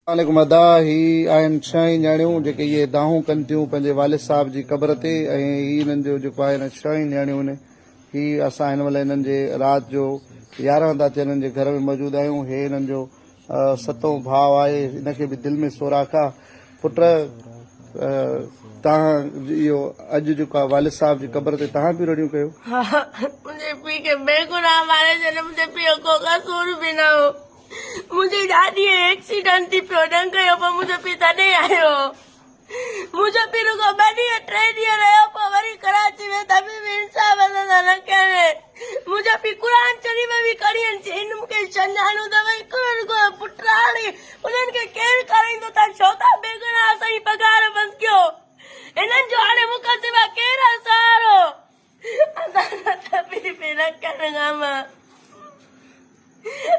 वालेकुम अदा ही आहिनि 6 न्याणियूं जेके इहे दाहूं कनि थियूं पंहिंजे वालिद साहिब जी क़बर ते ऐं हिननि जो जेको आहे न 6 न्याणियूं आहिनि। ही असां हिन महिल हिननि जे राति जो 11 था थियनि हिननि जे घर में मौजूदु आहियूं। हे हिननि जो 7हों भाउ आहे। हिनखे बि दिलि में सोराख़ आहे। पुट तव्हां इहो अॼु जेको आहे वालिद साहिब जी क़बर ते तव्हां बि रड़ियूं कयो? मुझे पी के बेगुनाह मारे छॾियो। मुंहिंजे पीउ को कसूर बि न हो। मुंहिंजी ॾाॾी एक्सीडेंट थी पियो ढंग कयो पोइ मुंहिंजो पीउ तॾहिं आयो। मुंहिंजो पीउ रुगो 2 ॾींहं 3 ॾींहं रहियो पोइ वरी कराची में तबी बि इंसाफ़ असां न कयो। मुंहिंजो पीउ क़ुर शरीफ़ बि खणी हिन मूंखे सुञाणो अथव हिकिड़ो रुगो पुट हाणे उन्हनि खे केरु कराईंदो? तव्हां छो था बेगुनाह असांजी पघार बंदि कयो? हिननि जो हाणे मूंखां सवाइ केरु आहे सहारो? असां तबी बि न कनि गामा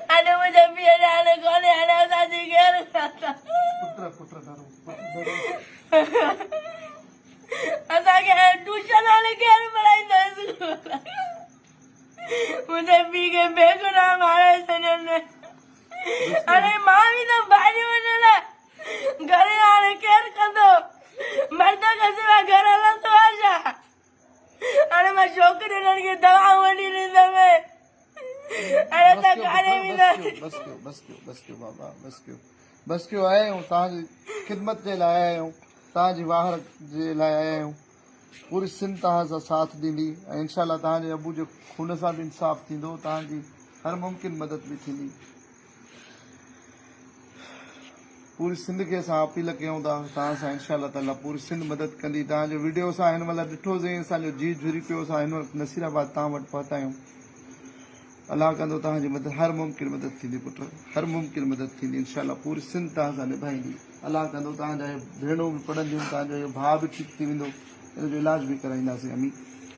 हाणे मुंहिंजे पीउ हाणे कोन्हे। हाणे असांजी केरु असांखे ट्यूशन हाणे केरु पढ़ाईंदो? मुंहिंजे पीउ खे बेगुनाह मारे छॾियनि। हाणे मां बि त भाॼियूं वञण घरे हाणे केरु कंदो? मर्द खां सवाइ घर हलंदो आहे छा? हाणे मां छोकिरियुनि हुननि खे दवाऊं वठी ॾींदमि। हाणे त काॾे बि न। बस कयो आया आहियूं तव्हांजी ख़िदमत जे लाइ आया आहियूं। तव्हांजी वाह जे लाइ आया आहियूं। पूरी सिंध तव्हां सां साथ ॾींदी ऐं इंशाल्लाह तव्हांजे अबू जे खून सां बि इंसाफ़ थींदो। तव्हांजी हर मुमकिन मदद बि थींदी। पूरी सिंध खे असां अपील कयूं था तव्हां सां इंशाल्लाह ताला पूरी सिंध मदद कंदी। तव्हांजो वीडियो असां हिन महिल ॾिठोसीं असांजो जी झुरी पियो। असां हिन वक़्तु नसीराबाद तव्हां वटि पहुता आहियूं। अलाह कंदो तव्हांजी मदद हर मुमकिन मदद थींदी पुट हर मुमकिन मदद थींदी इंशाल्लाह पूरी सिंध तव्हां सां निभाईंदी। अलाह कंदो तव्हांजा भेणूं बि पढ़ंदियूं तव्हांजो इहो भाउ बि ठीकु थी वेंदो। हिनजो इलाज बि कराईंदासीं अमी।